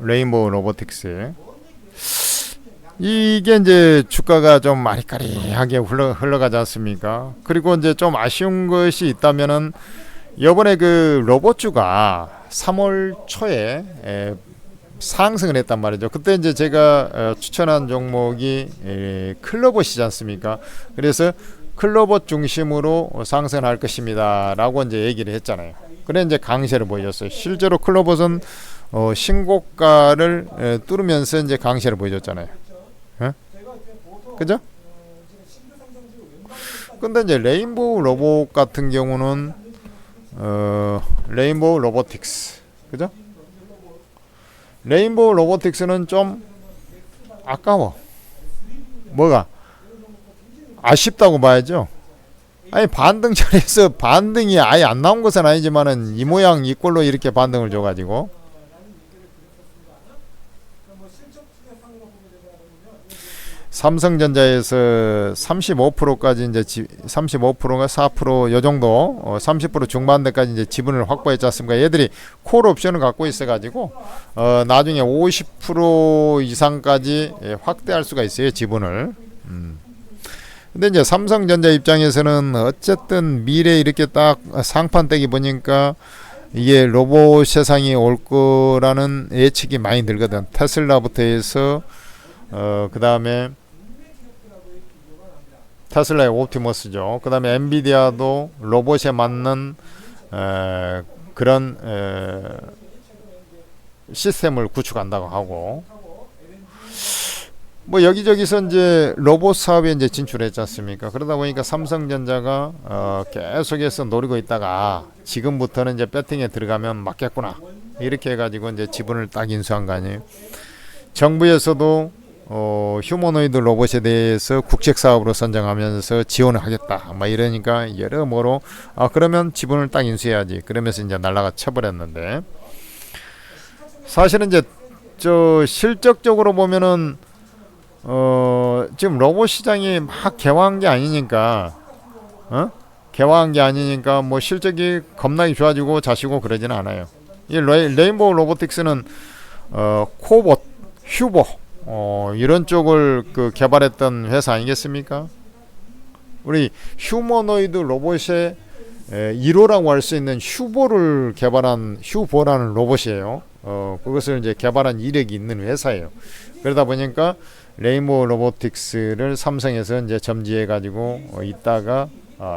레인보우 로보틱스. 이게 이제 주가가 좀 아리까리하게 흘러가지 않습니까? 그리고 이제 좀 아쉬운 것이 있다면은 이번에 그 로봇주가 3월 초에 상승을 했단 말이죠. 그때 이제 제가 추천한 종목이 클로봇이지 않습니까? 그래서 클로봇 중심으로 상승할 것입니다 라고 이제 얘기를 했잖아요. 그래 이제 강세를 보여줬어요. 실제로 클로봇은 신고가를 뚫으면서 이제 강세를 보여줬잖아요. 예? 그죠? 근데 이제 레인보우 로봇 같은 경우는 레인보우 로보틱스, 그죠? 레인보우 로보틱스는 좀 아까워. 뭐가 아쉽다고 봐야죠. 아니 반등 자리에서 반등이 아예 안 나온 것은 아니지만은 이 모양 이 꼴로 이렇게 반등을 줘가지고 삼성전자에서 35%까지 이제 35%가 4%요 정도 30% 중반대까지 이제 지분을 확보했지 않습니까? 얘들이 콜 옵션을 갖고 있어가지고 나중에 50% 이상까지 확대할 수가 있어요, 지분을. 근데 이제 삼성전자 입장에서는 어쨌든 미래 이렇게 딱 상판 떼기 보니까 이게 로봇 세상이 올 거라는 예측이 많이 들거든. 테슬라부터 해서 그 다음에 테슬라의 옵티머스죠. 그 다음에 엔비디아도 로봇에 맞는 그런 시스템을 구축한다고 하고, 뭐 여기저기서 이제 로봇 사업에 이제 진출했지 않습니까? 그러다 보니까 삼성전자가 계속해서 노리고 있다가 지금부터는 이제 배팅에 들어가면 맞겠구나 이렇게 해가지고 이제 지분을 딱 인수한 거 아니에요. 정부에서도 휴머노이드 로봇에 대해서 국책 사업으로 선정하면서 지원을 하겠다. 막 이러니까 여러모로 그러면 지분을 딱 인수해야지. 그러면서 이제 날라가 쳐버렸는데, 사실은 이제 저 실적적으로 보면은 지금 로봇 시장이 막 개화한 게 아니니까 개화한 게 아니니까 뭐 실적이 겁나게 좋아지고 자시고 그러지는 않아요. 이 레인보우 로보틱스는 코봇, 휴보 이런 쪽을 그 개발했던 회사 아니겠습니까? 우리 휴머노이드 로봇의 1호라고 할 수 있는 휴보를 개발한 휴보라는 로봇이에요. 그것을 이제 개발한 이력이 있는 회사예요. 그러다 보니까 레인보우 로보틱스를 삼성에서 이제 점지해 가지고 있다가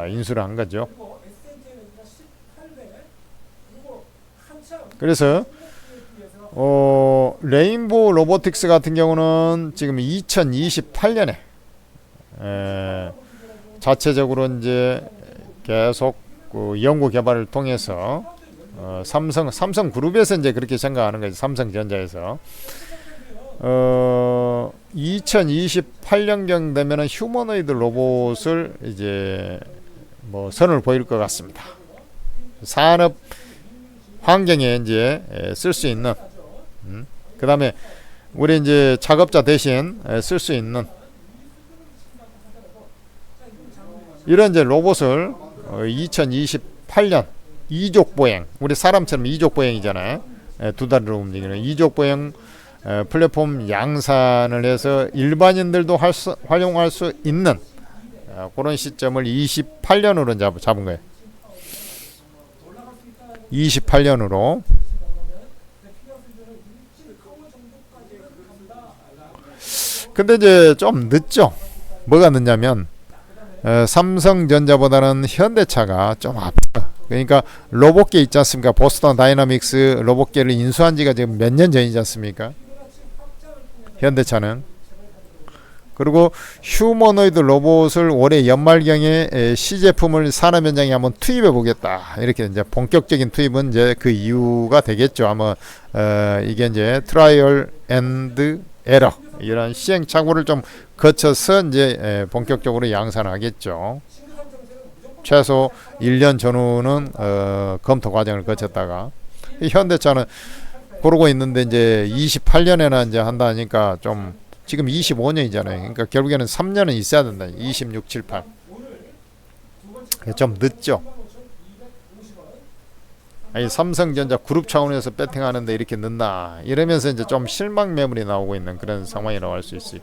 인수를 한 거죠. 그래서 레인보우 로보틱스 같은 경우는 지금 2028년에 자체적으로 이제 계속 그 연구 개발을 통해서 삼성 그룹에서 이제 그렇게 생각하는 거죠. 삼성전자에서 2028년경 되면은 휴머노이드 로봇을 이제 뭐 선을 보일 것 같습니다. 산업 환경에 이제 쓸 수 있는, 그 다음에 우리 이제 작업자 대신 쓸 수 있는 이런 이제 로봇을 2028년 이족 보행, 우리 사람처럼 이족 보행이잖아요. 두 다리로 움직이는 이족 보행 플랫폼 양산을 해서 일반인들도 활용할 수 있는 그런 시점을 28년으로 잡은 거예요. 28년으로. 근데 이제 좀 늦죠. 뭐가 늦냐면 삼성전자보다는 현대차가 좀 앞서. 그러니까 로봇계 있지 않습니까? 보스턴 다이나믹스 로봇계를 인수한 지가 지금 몇 년 전이지 않습니까? 현대차는. 그리고 휴머노이드 로봇을 올해 연말경에 시제품을 산업 현장에 한번 투입해 보겠다. 이렇게 이제 본격적인 투입은 이제 그 이유가 되겠죠. 아마 이게 이제 트라이얼 앤드 에러 이런 시행착오를 좀 거쳐서 이제 본격적으로 양산하겠죠. 최소 1년 전후는 검토 과정을 거쳤다가, 현대차는 그러고 있는데 이제 28년에나 이제 한다니까 좀, 지금 25년이잖아요. 그러니까 결국에는 3년은 있어야 된다. 26, 7, 8. 좀 늦죠. 아니 삼성전자 그룹 차원에서 배팅하는데 이렇게 늦나 이러면서 이제 좀 실망 매물이 나오고 있는 그런 상황이라고 할 수 있어요.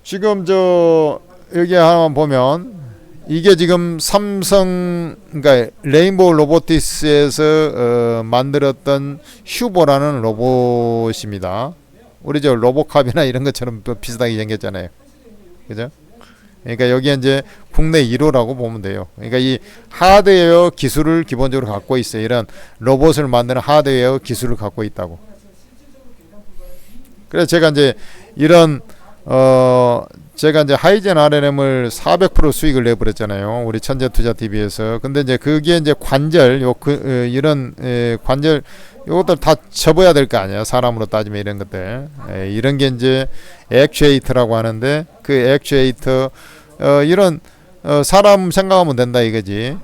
지금 저 여기 한번 보면 이게 지금 삼성 그러니까 레인보우 로보틱스에서 만들었던 휴보라는 로봇입니다. 우리 저 로보캅이나 이런 것처럼 또 비슷하게 생겼잖아요. 그죠? 그러니까 여기 이제 국내 1호라고 보면 돼요. 그러니까 이 하드웨어 기술을 기본적으로 갖고 있어요. 이런 로봇을 만드는 하드웨어 기술을 갖고 있다고. 그래서 제가 이제 이런 제가 이제 하이젠 RLM을 400% 수익을 내버렸잖아요. 우리 천재투자TV에서. 근데 이제 그게 이제 관절, 이런 관절, 요것들 다 접어야 될 거 아니에요. 사람으로 따지면 이런 것들. 이런 게 이제 액추에이터라고 하는데 그 액추에이터, 이런, 사람 생각하면 된다 이거지.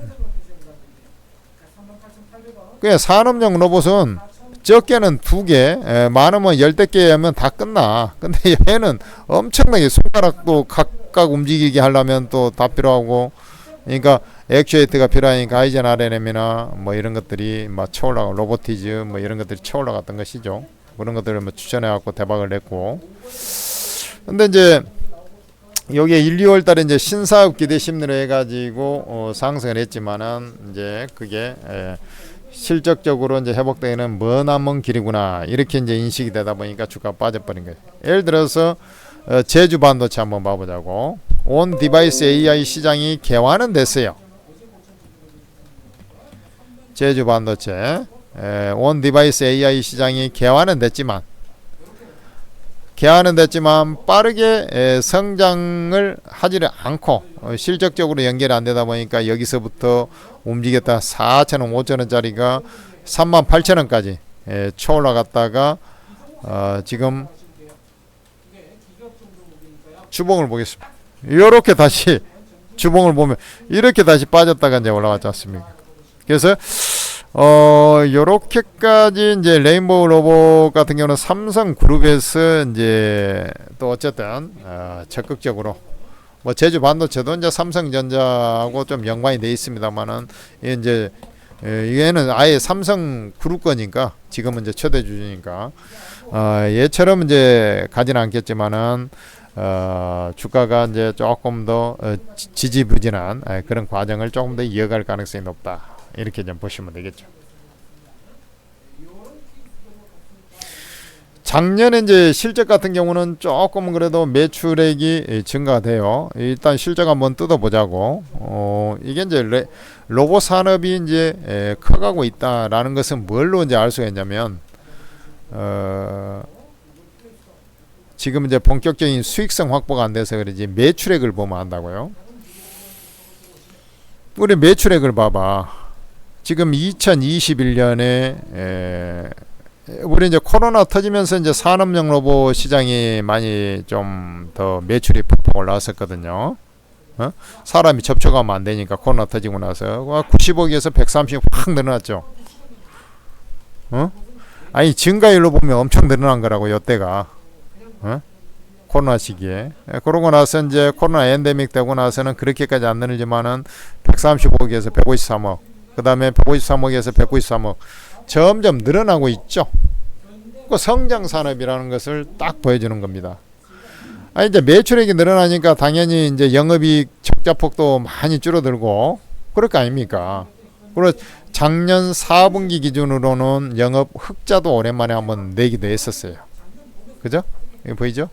그냥 산업용 로봇은 적게는 2개, 많으면 10개 하면 다 끝나. 근데 얘는 엄청나게 손가락도 각각 움직이게 하려면 또 다 필요하고, 그러니까 액추에이터가 필요하니까 하이젠 RLM이나 뭐 이런 것들이 막 쳐올라가, 로보티즈 뭐 이런 것들이 쳐올라갔던 것이죠. 그런 것들을 뭐 추천해갖고 대박을 냈고. 근데 이제 여기에 1, 2월 달에 이제 신사업 기대 심리로 해가지고 상승을 했지만은 이제 그게 실적적으로 이제 회복되기는 머나먼 길이구나 이렇게 이제 인식이 되다 보니까 주가가 빠져버린 거예요. 예를 들어서 제주 반도체 한번 봐보자고. 온 디바이스 AI 시장이 개화는 됐어요. 제주 반도체 온 디바이스 AI 시장이 개화는 됐지만 빠르게 성장을 하지를 않고 실적적으로 연결이 안 되다 보니까 여기서부터 움직였다 4,000원, 5,000원짜리가 38,000원까지 쳐 올라갔다가 지금 주봉을 보겠습니다. 이렇게 다시 주봉을 보면 이렇게 다시 빠졌다가 이제 올라갔지 않습니까? 그래서 요렇게까지 이제 레인보우 로봇 같은 경우는 삼성그룹에서 이제 또 어쨌든 적극적으로 뭐 제주 반도체도 이제 삼성전자하고 좀 연관이 돼 있습니다만은 이제 얘는 아예 삼성그룹 거니까 지금은 이제 최대 주주니까 얘처럼 이제 가지는 않겠지만은 주가가 이제 조금 더 지지부진한 그런 과정을 조금 더 이어갈 가능성이 높다. 이렇게 좀 보시면 되겠죠. 작년에 이제 실적 같은 경우는 조금 그래도 매출액이 증가돼요. 일단 실적 한번 뜯어보자고. 이게 이제 로봇 산업이 이제 커가고 있다라는 것은 뭘로 이제 알 수가 있냐면, 지금 이제 본격적인 수익성 확보가 안 돼서 그러지 매출액을 보면 안다고요. 우리 매출액을 봐봐. 지금 2021년에 우리 이제 코로나 터지면서 이제 산업용 로봇 시장이 많이 좀 더 매출이 폭폭 올라왔었거든요. 사람이 접촉하면 안 되니까 코로나 터지고 나서 90억에서 130억 확 늘어났죠. 아니 증가율로 보면 엄청 늘어난 거라고 요때가. 코로나 시기에. 그러고 나서 이제 코로나 엔데믹 되고 나서는 그렇게까지 안 늘지만은 135억에서 153억. 그 다음에 153억에서 193억 점점 늘어나고 있죠. 그 성장 산업이라는 것을 딱 보여주는 겁니다. 이제 매출액이 늘어나니까 당연히 이제 영업이익 적자폭도 많이 줄어들고 그럴 거 아닙니까? 그리고 작년 4분기 기준으로는 영업 흑자도 오랜만에 한번 내기도 했었어요. 그죠? 이거 보이죠?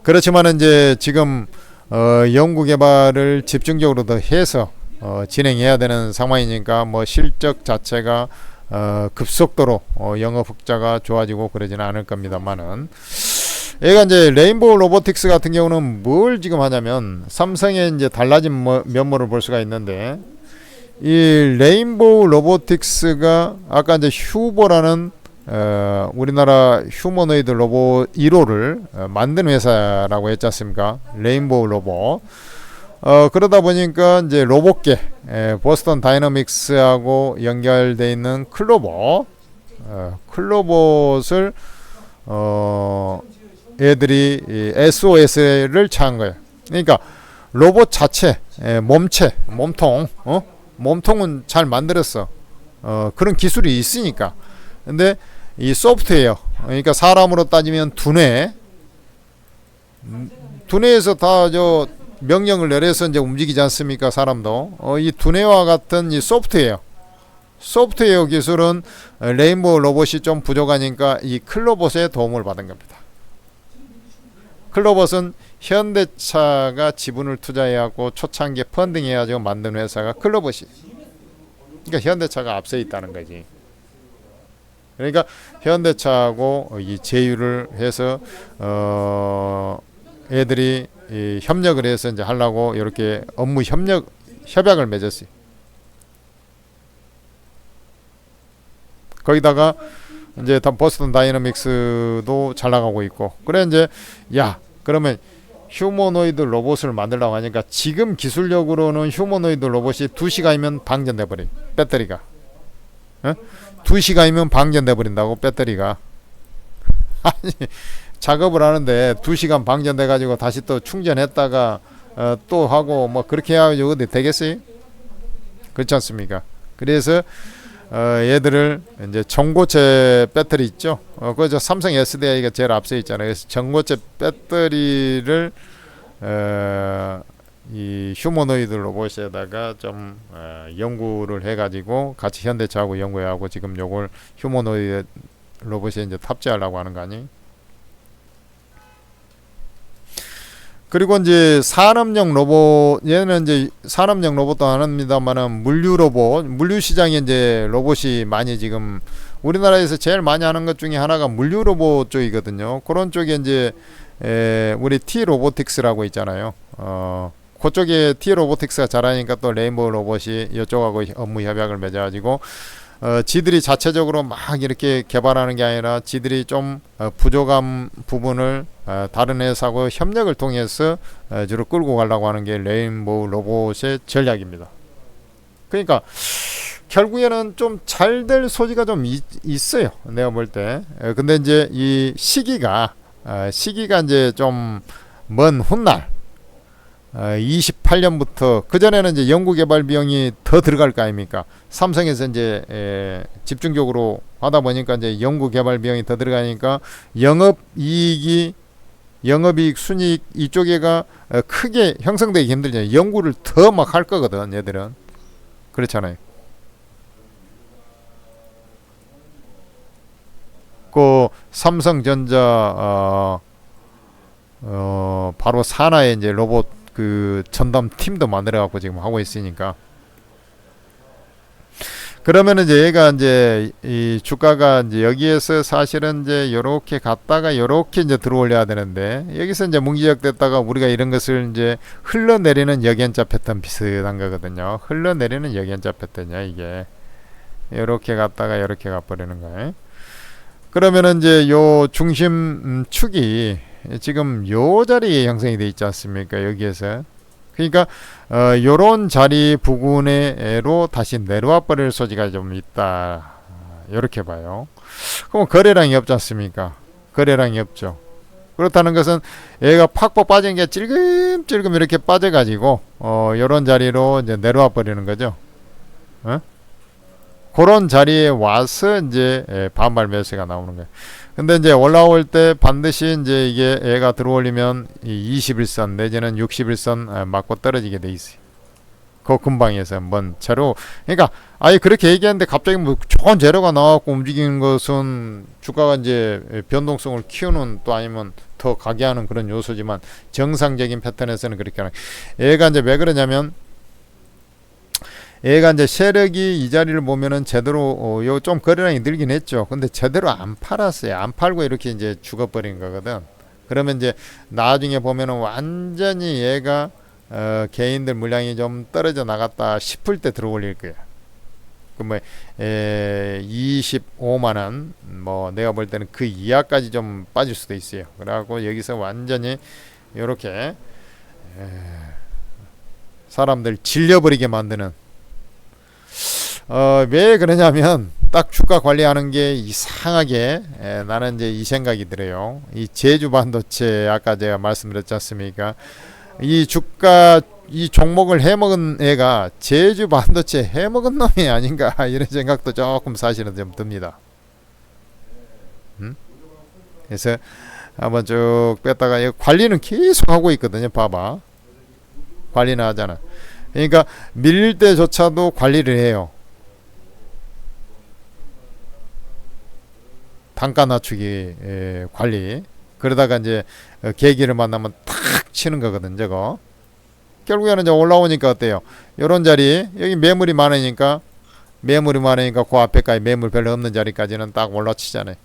그렇지만 이제 지금 연구개발을 집중적으로 더 해서 진행해야 되는 상황이니까 뭐 실적 자체가 급속도로 영업 흑자가 좋아지고 그러지는 않을 겁니다만은 얘가 이제 레인보우 로보틱스 같은 경우는 뭘 지금 하냐면 삼성의 이제 달라진 면모를 볼 수가 있는데 이 레인보우 로보틱스가 아까 이제 휴보라는 우리나라 휴머노이드 로봇 1호를 만든 회사라고 했지 않습니까? 레인보우 로봇. 그러다 보니까 이제 로봇계, 보스턴 다이너믹스하고 연결되어 있는 클로버, 클로봇을 애들이 SOS를 취한 거예요. 그러니까 로봇 자체, 몸체, 몸통, 몸통은 잘 만들었어. 그런 기술이 있으니까. 근데 이 소프트웨어, 그러니까 사람으로 따지면 두뇌에서 다 저 명령을 내려서 이제 움직이지 않습니까? 사람도. 이 두뇌와 같은 이 소프트웨어 기술은 레인보우 로봇이 좀 부족하니까 이 클로봇의 도움을 받은 겁니다. 클로봇은 현대차가 지분을 투자해갖고 초창기에 펀딩해가지고 만든 회사가 클로봇이. 그러니까 현대차가 앞서 있다는 거지. 그러니까 현대차하고 이 제휴를 해서 애들이 이 협력을 해서 이제 하려고 이렇게 업무 협약을 맺었어요. 거기다가 이제 보스턴 다이너믹스도 잘 나가고 있고. 그래 이제 그러면 휴머노이드 로봇을 만들려고 하니까 지금 기술력으로는 휴머노이드 로봇이 2시간이면 방전돼 버려. 배터리가. 2시간이면 방전돼 버린다고 배터리가. 아니 작업을 하는데 2시간 방전돼 가지고 다시 또 충전했다가 또 하고 뭐 그렇게 해야지 어디 되겠어요? 그렇지 않습니까? 그래서 얘들을 이제 전고체 배터리 있죠. 그저 삼성 SDI가 제일 앞서 있잖아요. 그래서 전고체 배터리를 이 휴머노이드 로봇에다가 좀 연구를 해가지고 같이 현대차하고 연구하고 지금 요걸 휴머노이드 로봇에 이제 탑재하려고 하는 거 아니에요? 그리고 이제 산업용 로봇, 얘는 이제 산업용 로봇도 안 합니다만은 물류 로봇, 물류 시장에 이제 로봇이 많이 지금 우리나라에서 제일 많이 하는 것 중에 하나가 물류 로봇 쪽이거든요. 그런 쪽에 이제 우리 T 로보틱스라고 있잖아요. 그쪽에 T 로보틱스가 잘하니까 또 레인보우 로봇이 이쪽하고 업무 협약을 맺어가지고 지들이 자체적으로 막 이렇게 개발하는 게 아니라 지들이 좀 부족한 부분을 다른 회사하고 협력을 통해서 주로 끌고 가려고 하는 게 레인보우 로봇의 전략입니다. 그러니까 결국에는 좀 잘 될 소지가 좀 있어요. 내가 볼 때. 근데 이제 이 시기가 이제 좀 먼 훗날 28년부터 그전에는 이제 연구개발 비용이 더 들어갈 거 아닙니까? 삼성에서 이제 집중적으로 하다 보니까 이제 연구개발 비용이 더 들어가니까 영업이익 순이익 이쪽에가 크게 형성되기 힘들잖아요. 연구를 더 막 할 거거든 얘들은. 그렇잖아요. 그 삼성전자 바로 산하에 이제 로봇 그 전담 팀도 만들어 갖고 지금 하고 있으니까. 그러면 이제 얘가 이제 이 주가가 이제 여기에서 사실은 이제 요렇게 갔다가 요렇게 이제 들어올려야 되는데 여기서 이제 문기적 됐다가 우리가 이런 것을 이제 흘러내리는 역연자 패턴 비슷한 거거든요. 흘러내리는 역연자 패턴이야 이게. 요렇게 갔다가 요렇게 가버리는 거예요. 그러면은 이제 요 중심 축이 지금 요 자리에 형성이 되어 있지 않습니까? 여기에서. 그러니까 요런 자리 부근으로 다시 내려와 버릴 소지가 좀 있다. 이렇게 봐요. 그럼 거래량이 없지 않습니까? 거래량이 없죠. 그렇다는 것은 얘가 팍팍 빠진 게 찔끔찔끔 이렇게 빠져가지고 요런 자리로 이제 내려와 버리는 거죠. 그런 자리에 와서 이제 반발 매수가 나오는 거예요. 근데 이제 올라올 때 반드시 이제 이게 얘가 들어올리면 이 21선 내지는 61선 맞고 떨어지게 돼 있어요. 그 근방에서 먼 재료. 그러니까 아예 그렇게 얘기하는데 갑자기 뭐 좋은 재료가 나와갖고 움직이는 것은 주가가 이제 변동성을 키우는 또 아니면 더 가게 하는 그런 요소지만 정상적인 패턴에서는 그렇게 하는. 얘가 이제 왜 그러냐면 얘가 이제 세력이 이 자리를 보면은 제대로 요 좀 거래량이 늘긴 했죠. 근데 제대로 안 팔았어요. 안 팔고 이렇게 이제 죽어버린 거거든. 그러면 이제 나중에 보면은 완전히 얘가 개인들 물량이 좀 떨어져 나갔다 싶을 때 들어올릴 거야. 그 뭐 25만원 뭐 내가 볼 때는 그 이하까지 좀 빠질 수도 있어요. 그래갖고 여기서 완전히 요렇게 사람들 질려버리게 만드는 왜 그러냐면 딱 주가 관리하는 게 이상하게 나는 이제 이 생각이 들어요. 이 제주 반도체 아까 제가 말씀드렸지 않습니까? 이 주가 이 종목을 해먹은 애가 제주 반도체 해먹은 놈이 아닌가 이런 생각도 조금 사실은 좀 듭니다. 그래서 한번 쭉 뺐다가 관리는 계속 하고 있거든요. 봐봐. 관리는 하잖아. 그러니까 밀릴 때조차도 관리를 해요. 단가 낮추기 관리. 그러다가 이제 계기를 만나면 탁 치는 거거든. 저거. 결국에는 이제 올라오니까 어때요? 요런 자리 여기 매물이 많으니까 그 앞에까지 매물 별로 없는 자리까지는 딱 올라치잖아요.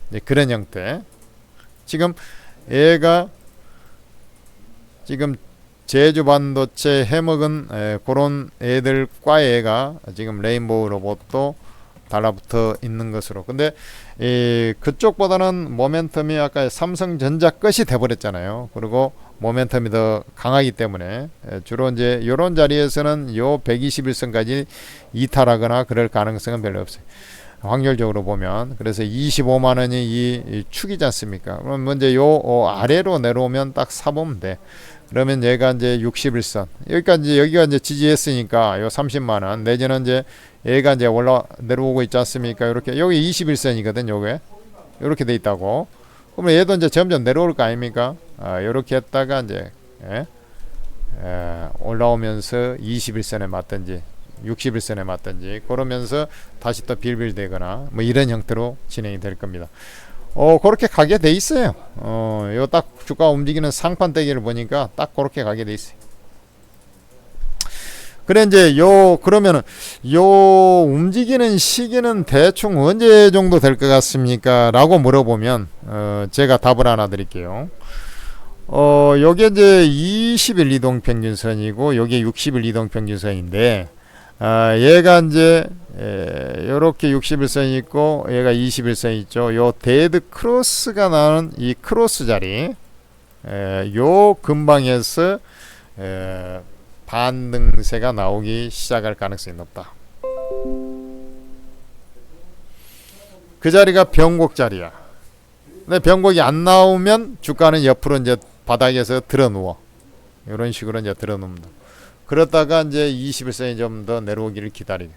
이제 그런 형태. 지금 얘가 지금 제주 반도체 해먹은 그런 애들과 얘가 지금 레인보우 로봇도 달라붙어 있는 것으로. 근데 그쪽보다는 모멘텀이 아까 삼성전자 것이 돼버렸잖아요. 그리고 모멘텀이 더 강하기 때문에 주로 이제 이런 자리에서는 요 121선까지 이탈하거나 그럴 가능성은 별로 없어요. 확률적으로 보면. 그래서 25만 원이 이 축이지 않습니까? 그럼 먼저 요 아래로 내려오면 딱 사보면 돼. 그러면 얘가 이제 61선 여기가 이제 지지했으니까 요 30만 원 내지는 이제 얘가 이제 내려오고 있지 않습니까? 이렇게 여기 21선이거든. 요게 이렇게 돼 있다고. 그러면 얘도 이제 점점 내려올 거 아닙니까? 이렇게 했다가 이제 올라오면서 21선에 맞든지 61선에 맞든지 그러면서 다시 또 빌빌되거나 뭐 이런 형태로 진행이 될 겁니다. 그렇게 가게 돼 있어요. 요 딱 주가 움직이는 상판 대기를 보니까 딱 그렇게 가게 돼 있어요. 그래 이제 그러면은 요 움직이는 시기는 대충 언제 정도 될 것 같습니까? 라고 물어보면 제가 답을 하나 드릴게요. 요게 이제 20일 이동 평균선이고 요게 60일 이동 평균선인데 얘가 이제 요렇게 60일선 있고 얘가 20일선 있죠. 요 데드 크로스가 나는 이 크로스 자리 요 근방에서 반등세가 나오기 시작할 가능성이 높다. 그 자리가 변곡 자리야. 근데 변곡이 안 나오면 주가는 옆으로 이제 바닥에서 들어 누워. 이런 식으로 이제 들어 눕니다. 그러다가 이제 21선이 좀 더 내려오기를 기다리게.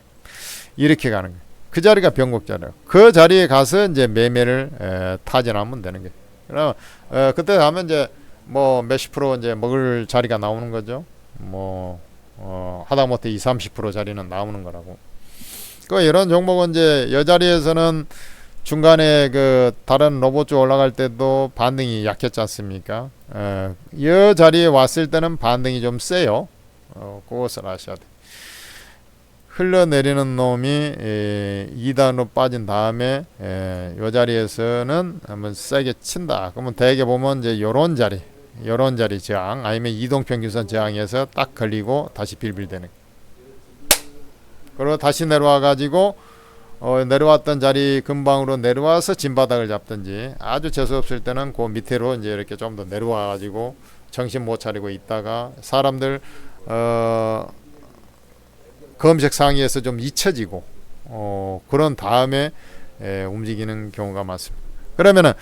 이렇게 가는 거예요. 그 자리가 변곡 자리야. 그 자리에 가서 이제 매매를 타진하면 되는 거예요. 그럼 그때 가면 이제 뭐 몇십 프로 이제 먹을 자리가 나오는 거죠. 뭐 하다못해 20-30% 자리는 나오는 거라고. 그 이런 종목은 이제 이 자리에서는 중간에 그 다른 로봇 쪽 올라갈 때도 반등이 약했지 않습니까? 이 자리에 왔을 때는 반등이 좀 세요. 그것을 아셔야 돼. 흘러내리는 놈이 2단으로 빠진 다음에 이 자리에서는 한번 세게 친다. 그러면 대개 보면 이제 요런 자리 저항 아니면 이동평균선 저항에서 딱 걸리고 다시 빌빌대는. 그리고 다시 내려와 가지고 내려왔던 자리 근방으로 내려와서 진바닥을 잡든지 아주 재수없을 때는 그 밑으로 이제 이렇게 좀 더 내려와 가지고 정신 못 차리고 있다가 사람들 검색 상위에서 좀 잊혀지고 그런 다음에 움직이는 경우가 많습니다. 그러면은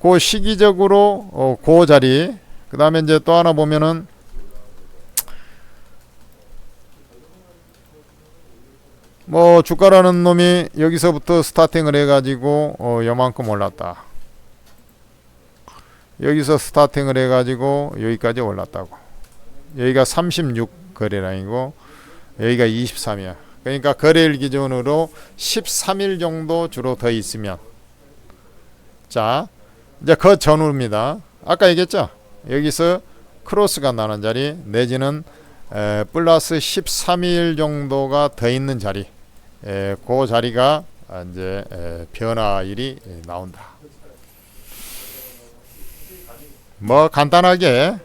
그 시기적으로 그 자리 그 다음에 이제 또 하나 보면은 뭐 주가라는 놈이 여기서부터 스타팅을 해가지고 요만큼 올랐다. 여기서 스타팅을 해가지고 여기까지 올랐다고. 여기가 36 거래량이고 여기가 23이야. 그러니까 거래일 기준으로 13일 정도 주로 더 있으면 자 이제 그 전후입니다. 아까 얘기했죠. 여기서 크로스가 나는 자리 내지는 플러스 13일 정도가 더 있는 자리 그 자리가 이제 변화일이 나온다. 뭐 간단하게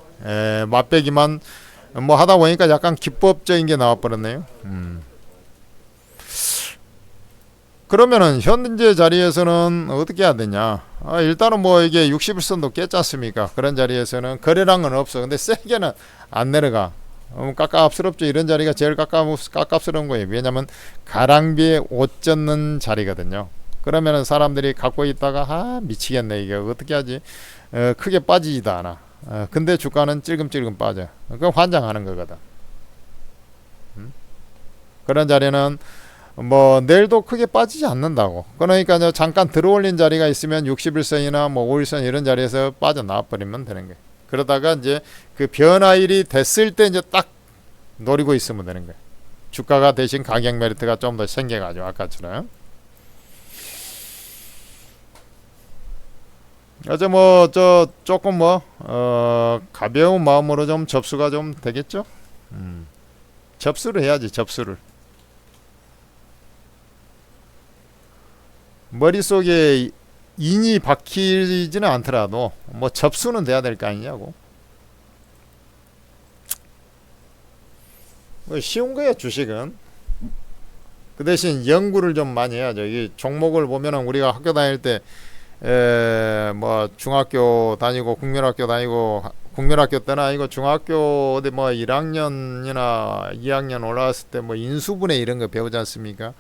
맛배기만 뭐 하다 보니까 약간 기법적인 게 나와버렸네요. 그러면은 현재 자리에서는 어떻게 해야 되냐? 일단은 뭐 이게 60일선도 깼지 않습니까? 그런 자리에서는 거래량은 없어. 근데 세게는 안 내려가. 깝깝스럽죠. 이런 자리가 제일 깝깝스러운 거예요. 왜냐면 가랑비에 옷 젖는 자리거든요. 그러면은 사람들이 갖고 있다가 미치겠네, 이게 어떻게 하지, 크게 빠지지도 않아. 근데 주가는 찔끔찔끔 빠져. 그건 환장하는 거거든. 그런 자리는 뭐 내일도 크게 빠지지 않는다고. 그러니까 잠깐 들어올린 자리가 있으면 60일선이나 뭐 5일선 이런 자리에서 빠져나와 버리면 되는 거예요. 그러다가 이제 그 변화일이 됐을 때 이제 딱 노리고 있으면 되는 거예요. 주가가 대신 가격 메리트가 좀 더 생겨가지고 아까처럼. 어제 뭐 저 조금 뭐 가벼운 마음으로 좀 접수가 좀 되겠죠. 접수를 해야지, 접수를. 머릿속에 인이 박히지는 않더라도 뭐 접수는 돼야 될 거 아니냐고. 뭐 쉬운 거야, 주식은. 그 대신 연구를 좀 많이 해야죠. 이 종목을 보면은 우리가 학교 다닐 때 뭐 중학교 다니고 국민학교 다니고, 국민학교 때나 아니고 중학교 어디 뭐 1학년이나 2학년 올라왔을 때 뭐 인수분해 이런 거 배우지 않습니까?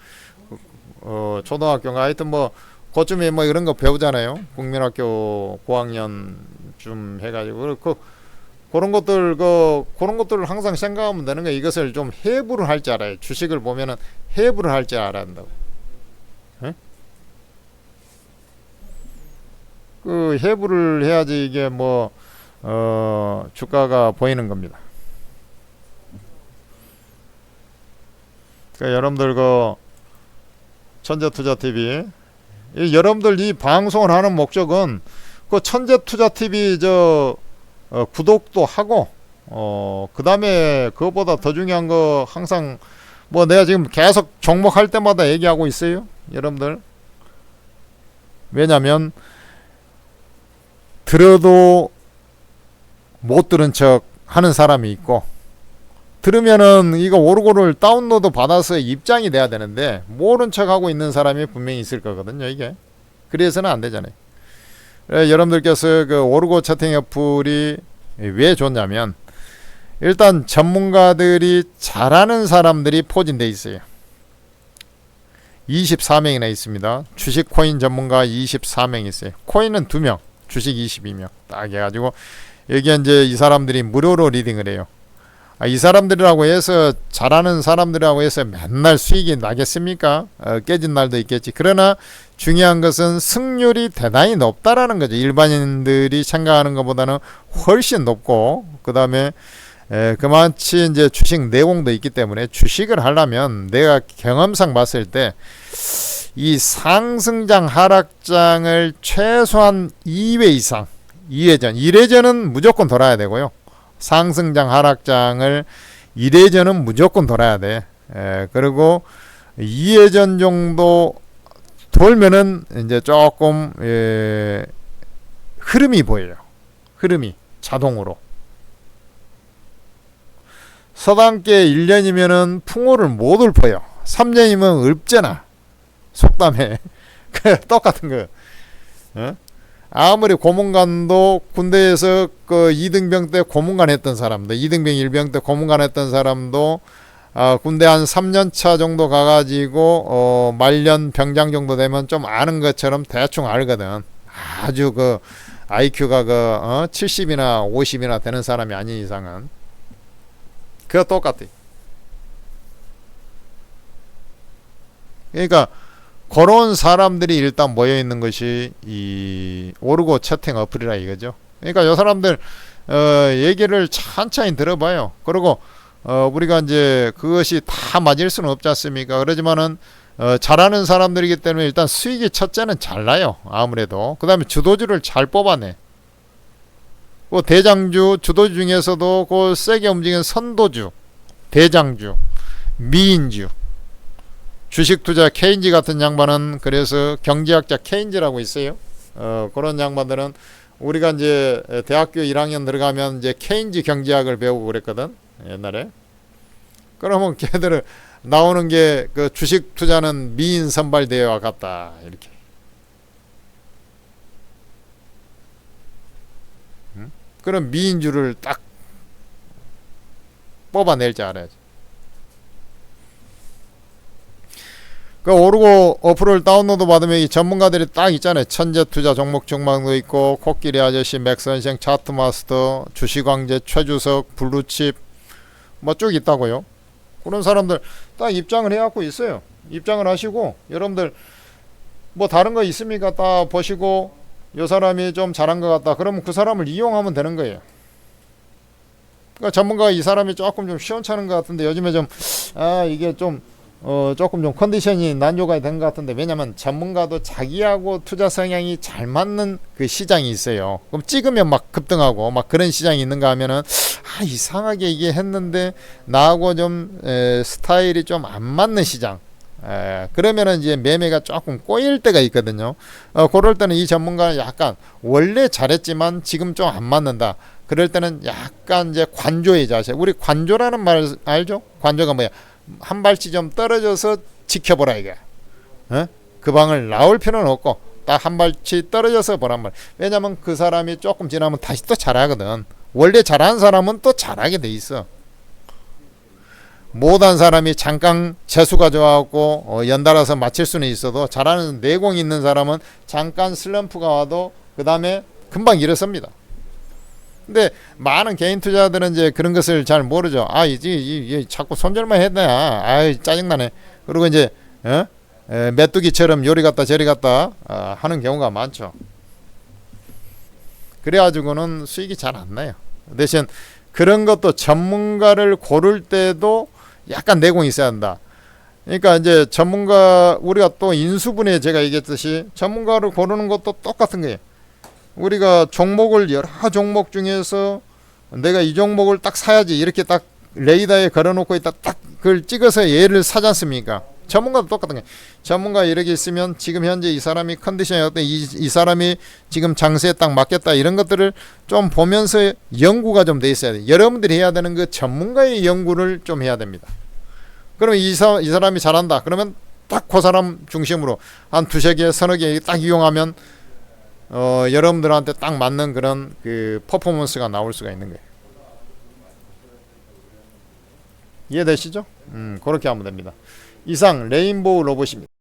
초등학교가 하여튼 뭐 그쯤에 뭐 이런 거 배우잖아요. 국민학교 고학년쯤 해가지고 그런 것들을 항상 생각하면 되는 거예요. 이것을 좀 해부를 할 줄 알아요. 주식을 보면은 해부를 할 줄 알아야 한다고. 에? 그 해부를 해야지 이게 뭐 주가가 보이는 겁니다. 그러니까 여러분들 그 천재투자TV, 여러분들 이 방송을 하는 목적은 그 천재투자TV 구독도 하고, 그 다음에 그것보다 더 중요한 거 항상 뭐 내가 지금 계속 종목할 때마다 얘기하고 있어요, 여러분들. 왜냐면 들어도 못 들은 척 하는 사람이 있고, 들으면은 이거 오르고를 다운로드 받아서 입장이 돼야 되는데 모른 척 하고 있는 사람이 분명히 있을 거거든요, 이게. 그래서는 안 되잖아요. 여러분들께서 그 오르고 채팅 어플이 왜 좋냐면, 일단 전문가들이 잘하는 사람들이 포진돼 있어요. 24명이나 있습니다. 주식 코인 전문가 24명 있어요. 코인은 2명, 주식 22명 딱 해가지고 여기 이제 이 사람들이 무료로 리딩을 해요. 이 사람들이라고 해서, 잘하는 사람들이라고 해서 맨날 수익이 나겠습니까? 깨진 날도 있겠지. 그러나 중요한 것은 승률이 대단히 높다라는 거죠. 일반인들이 생각하는 것보다는 훨씬 높고, 그 다음에 그만치 이제 주식 내공도 있기 때문에, 주식을 하려면 내가 경험상 봤을 때 이 상승장 하락장을 최소한 2회 이상, 2회전, 1회전은 무조건 돌아야 되고요. 상승장 하락장을 1회전은 무조건 돌아야 돼. 그리고 2회전 정도 돌면은 이제 조금 흐름이 보여요. 흐름이 자동으로. 서당계 1년이면은 풍호를 못 읊어요. 3년이면 읊잖아. 속담에. 똑같은 거. 아무리 고문관도 군대에서 그 2등병 때 고문관 했던 사람도, 2등병 1병 때 고문관 했던 사람도 군대 한 3년차 정도 가가지고 말년 병장 정도 되면 좀 아는 것처럼 대충 알거든. 아주 그 IQ가 그 70이나 50이나 되는 사람이 아닌 이상은. 그거 똑같아. 그러니까 그런 사람들이 일단 모여 있는 것이 이 오르고 채팅 어플이라 이거죠. 그러니까 요 사람들 얘기를 천천히 들어봐요. 그리고 우리가 이제 그것이 다 맞을 수는 없지 않습니까? 그러지만은 잘하는 사람들이기 때문에 일단 수익이 첫째는 잘 나요. 아무래도. 그 다음에 주도주를 잘 뽑아내. 그 대장주, 주도주 중에서도 그 세게 움직이는 선도주, 대장주, 미인주, 주식투자 케인지 같은 양반은, 그래서 경제학자 케인지라고 있어요. 그런 양반들은 우리가 이제 대학교 1학년 들어가면 이제 케인지 경제학을 배우고 그랬거든, 옛날에. 그러면 걔들은 나오는 게 그 주식 투자는 미인 선발 대회와 같다, 이렇게. 그런 미인주를 딱 뽑아낼지 알아야지. 그 오르고 어플을 다운로드 받으면 이 전문가들이 딱 있잖아요. 천재투자 종목 전망도 있고, 코끼리 아저씨, 맥선생, 차트마스터, 주식왕제, 최주석, 블루칩 뭐 쭉 있다고요. 그런 사람들 딱 입장을 해갖고 있어요. 입장을 하시고, 여러분들 뭐 다른 거 있습니까? 딱 보시고 요 사람이 좀 잘한 것 같다. 그러면 그 사람을 이용하면 되는 거예요. 그러니까 전문가가 이 사람이 조금 좀 시원찮은 것 같은데 요즘에 좀 이게 좀 조금 좀 컨디션이 난조가 된 것 같은데, 왜냐면 전문가도 자기하고 투자 성향이 잘 맞는 그 시장이 있어요. 그럼 찍으면 막 급등하고 막 그런 시장이 있는가 하면은 이상하게 이게 했는데 나하고 좀 스타일이 좀 안 맞는 시장, 그러면은 이제 매매가 조금 꼬일 때가 있거든요. 그럴 때는 이 전문가는 약간 원래 잘했지만 지금 좀 안 맞는다. 그럴 때는 약간 이제 관조의 자세. 우리 관조라는 말 알죠? 관조가 뭐야? 한 발치 좀 떨어져서 지켜보라 이게. 그 방을 나올 필요는 없고 딱 한 발치 떨어져서 보란 말. 왜냐면 그 사람이 조금 지나면 다시 또 잘하거든. 원래 잘하는 사람은 또 잘하게 돼 있어. 못한 사람이 잠깐 재수가 좋아갖고 연달아서 맞힐 수는 있어도, 잘하는 내공이 있는 사람은 잠깐 슬럼프가 와도 그 다음에 금방 일어섭니다. 근데 많은 개인 투자들은 이제 그런 것을 잘 모르죠. 이제 자꾸 손절만 했네. 짜증나네. 그리고 이제 메뚜기처럼 요리 갔다 저리 갔다 하는 경우가 많죠. 그래가지고는 수익이 잘 안 나요. 대신 그런 것도 전문가를 고를 때도 약간 내공이 있어야 한다. 그러니까 이제 전문가, 우리가 또 인수분해, 제가 얘기했듯이 전문가를 고르는 것도 똑같은 거예요. 우리가 종목을 여러 종목 중에서 내가 이 종목을 딱 사야지 이렇게 딱 레이더에 걸어놓고 있다 딱 그걸 찍어서 얘를 사지 않습니까? 전문가도 똑같은 거예요. 전문가 이렇게 있으면 지금 현재 이 사람이 컨디션이 어때, 이 사람이 지금 장세에 딱 맞겠다, 이런 것들을 좀 보면서 연구가 좀 돼 있어야 돼요. 여러분들이 해야 되는 그 전문가의 연구를 좀 해야 됩니다. 그러면 이 사람이 잘한다. 그러면 딱 그 사람 중심으로 한 두세 개, 서너 개 딱 이용하면 여러분들한테 딱 맞는 그런 그 퍼포먼스가 나올 수가 있는 거예요. 이해되시죠? 그렇게 하면 됩니다. 이상 레인보우 로봇입니다.